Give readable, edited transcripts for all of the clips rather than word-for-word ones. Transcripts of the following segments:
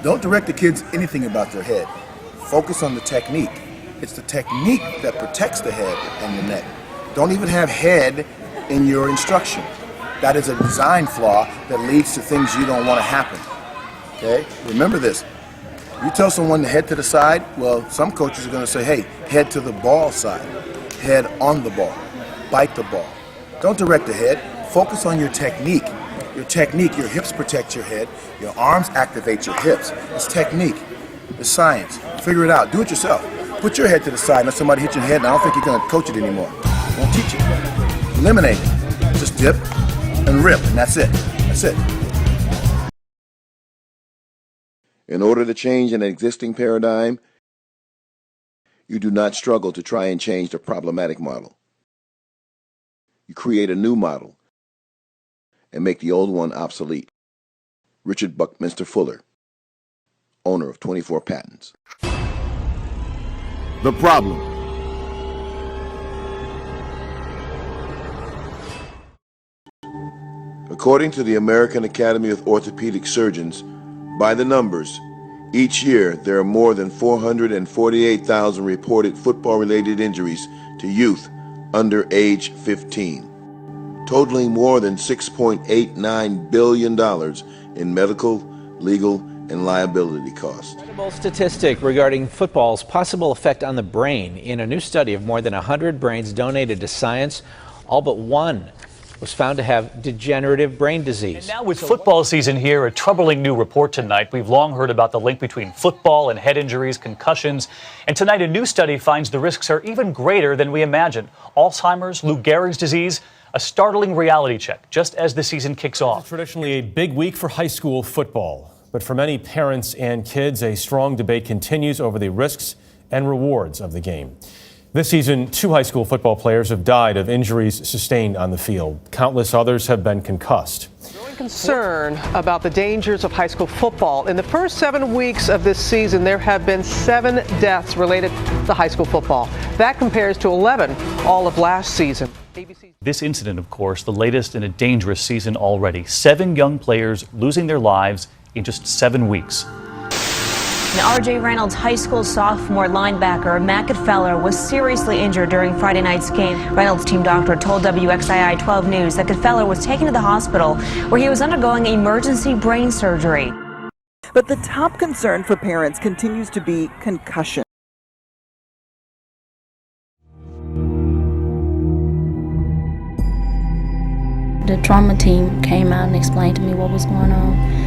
Don't direct the kids anything about their head. Focus on the technique. It's the technique that protects the head and the neck. Don't even have head in your instruction. That is a design flaw that leads to things you don't want to happen. Okay? Remember this. You tell someone to head to the side, well, some coaches are going to say, hey, head to the ball side. Head on the ball. Bite the ball. Don't direct the head. Focus on your technique. Your technique, your hips protect your head. Your arms activate your hips. It's technique. It's science. Figure it out. Do it yourself. Put your head to the side. Let somebody hit your head, and I don't think you're going to coach it anymore. Don't teach it. Eliminate it. Just dip and rip, and that's it. That's it. In order to change an existing paradigm, you do not struggle to try and change the problematic model. You create a new model and make the old one obsolete. Richard Buckminster Fuller, owner of 24 patents. The problem. According to the American Academy of Orthopedic Surgeons, by the numbers, each year there are more than 448,000 reported football-related injuries to youth under age 15, totaling more than $6.89 billion in medical, legal, and liability costs. Incredible statistic regarding football's possible effect on the brain. In a new study of more than 100 brains donated to science, all but one was found to have degenerative brain disease. And now with football season here, a troubling new report tonight. We've long heard about the link between football and head injuries, concussions. And tonight a new study finds the risks are even greater than we imagined. Alzheimer's, Lou Gehrig's disease, a startling reality check just as the season kicks off. It's traditionally a big week for high school football. But for many parents and kids, a strong debate continues over the risks and rewards of the game. This season, 2 high school football players have died of injuries sustained on the field. Countless others have been concussed. Growing concern about the dangers of high school football. In the first 7 weeks of this season, there have been 7 deaths related to high school football. That compares to 11 all of last season. This incident, of course, the latest in a dangerous season already. 7 young players losing their lives in just 7 weeks. Now, R.J. Reynolds High School sophomore linebacker Matt Feller was seriously injured during Friday night's game. Reynolds' team doctor told WXII 12 News that Feller was taken to the hospital where he was undergoing emergency brain surgery. But the top concern for parents continues to be concussion. The trauma team came out and explained to me what was going on.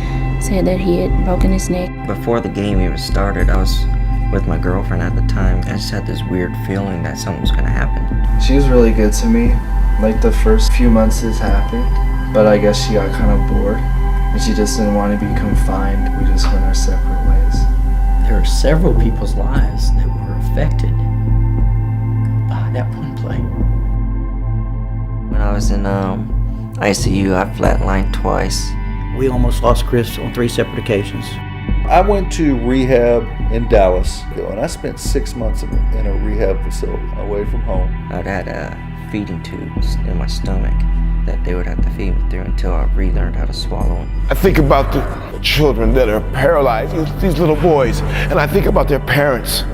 Said that he had broken his neck. Before the game even started, I was with my girlfriend at the time. I just had this weird feeling that something was going to happen. She was really good to me. Like the first few months this happened, but I guess she got kind of bored and she just didn't want to be confined. We just went our separate ways. There are several people's lives that were affected by that one play. When I was in ICU, I flatlined twice. We almost lost Chris on 3 separate occasions. I went to rehab in Dallas, and I spent 6 months in a rehab facility away from home. I had feeding tubes in my stomach that they would have to feed me through until I relearned how to swallow them. I think about the children that are paralyzed, these little boys, and I think about their parents.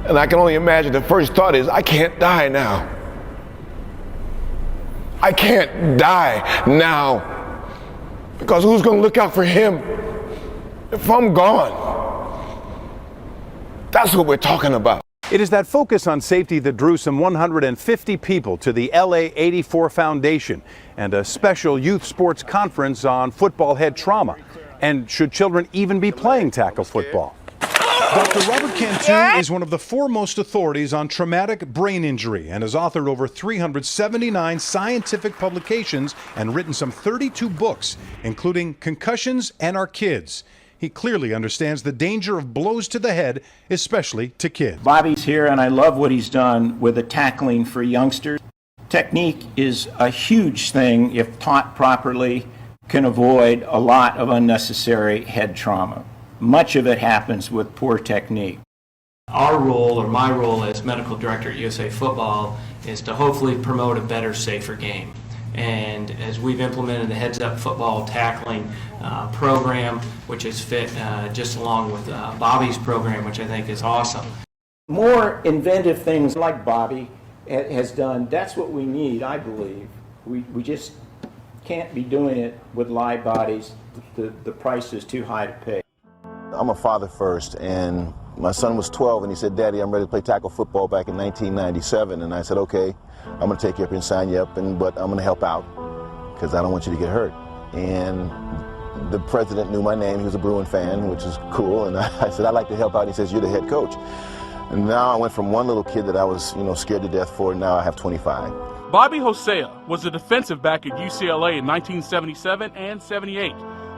And I can only imagine the first thought is, I can't die now. I can't die now. Because who's going to look out for him if I'm gone? That's what we're talking about. It is that focus on safety that drew some 150 people to the LA 84 Foundation and a special youth sports conference on football head trauma. And should children even be playing tackle football? Dr. Robert Cantu is one of the foremost authorities on traumatic brain injury and has authored over 379 scientific publications and written some 32 books, including Concussions and Our Kids. He clearly understands the danger of blows to the head, especially to kids. Bobby's here, and I love what he's done with the tackling for youngsters. Technique is a huge thing, if taught properly, can avoid a lot of unnecessary head trauma. Much of it happens with poor technique. Our role, or my role as medical director at USA Football, is to hopefully promote a better, safer game. And as we've implemented the heads-up football tackling program, which is fit just along with Bobby's program, which I think is awesome. More inventive things like Bobby has done, that's what we need, I believe. We just can't be doing it with live bodies. The price is too high to pay. I'm a father first, and my son was 12, and he said, "Daddy, I'm ready to play tackle football," back in 1997. And I said, "Okay, I'm going to take you up and sign you up, but I'm going to help out because I don't want you to get hurt." And the president knew my name. He was a Bruin fan, which is cool. And I said, "I'd like to help out." And he says, "You're the head coach." And now I went from one little kid that I was, scared to death for, and now I have 25. Bobby Hosea was a defensive back at UCLA in 1977 and 78.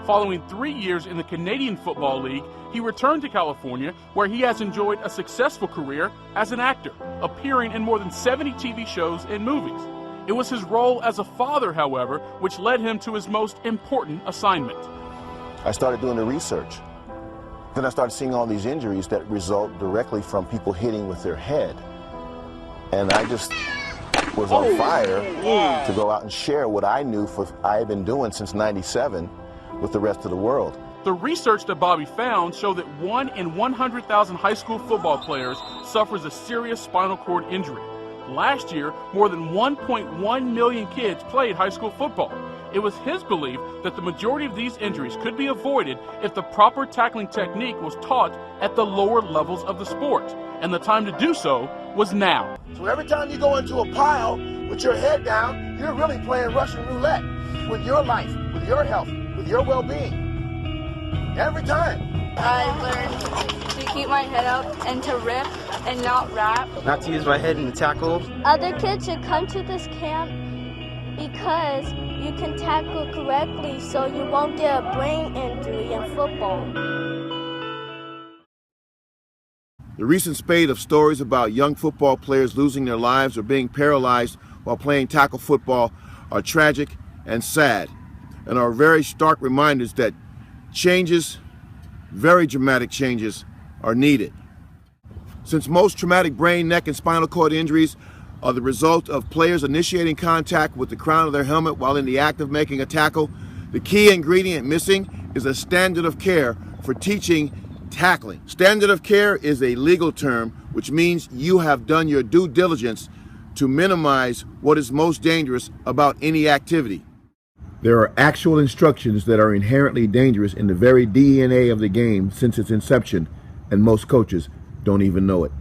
Following 3 years in the Canadian Football League, he returned to California, where he has enjoyed a successful career as an actor, appearing in more than 70 TV shows and movies. It was his role as a father, however, which led him to his most important assignment. I started doing the research. Then I started seeing all these injuries that result directly from people hitting with their head. And I just was on fire to go out and share what I knew I had been doing since '97 with the rest of the world. The research that Bobby found showed that 1 in 100,000 high school football players suffers a serious spinal cord injury. Last year, more than 1.1 million kids played high school football. It was his belief that the majority of these injuries could be avoided if the proper tackling technique was taught at the lower levels of the sport, and the time to do so was now. So every time you go into a pile with your head down, you're really playing Russian roulette with your life, with your health, with your well-being. Every time. I learned to keep my head up and to rip and not wrap. Not to use my head in the tackle. Other kids should come to this camp because you can tackle correctly so you won't get a brain injury in football. The recent spate of stories about young football players losing their lives or being paralyzed while playing tackle football are tragic and sad, and are very stark reminders that changes, very dramatic changes, are needed. Since most traumatic brain, neck, and spinal cord injuries are the result of players initiating contact with the crown of their helmet while in the act of making a tackle, the key ingredient missing is a standard of care for teaching tackling. Standard of care is a legal term which means you have done your due diligence to minimize what is most dangerous about any activity. There are actual instructions that are inherently dangerous in the very DNA of the game since its inception, and most coaches don't even know it.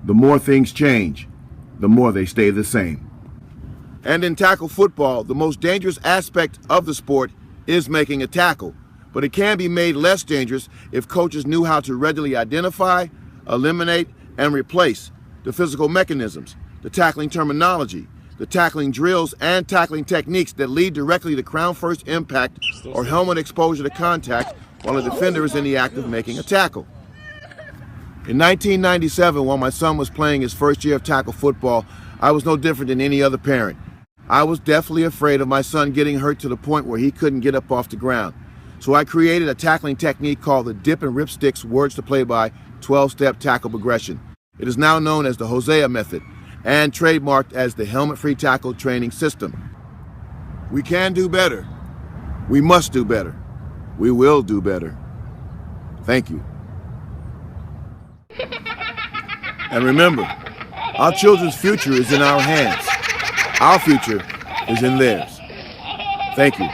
The more things change, the more they stay the same. And in tackle football, the most dangerous aspect of the sport is making a tackle, but it can be made less dangerous if coaches knew how to readily identify, eliminate, and replace the physical mechanisms, the tackling terminology, the tackling drills, and tackling techniques that lead directly to crown first impact or helmet exposure to contact while a defender is in the act of making a tackle. In 1997, while my son was playing his first year of tackle football, I was no different than any other parent. I was deathly afraid of my son getting hurt to the point where he couldn't get up off the ground. So I created a tackling technique called the dip and rip sticks words to play by 12-step tackle progression. It is now known as the Hosea method and trademarked as the helmet-free tackle training system. We can do better. We must do better. We will do better. Thank you. And remember, our children's future is in our hands. Our future is in theirs. Thank you.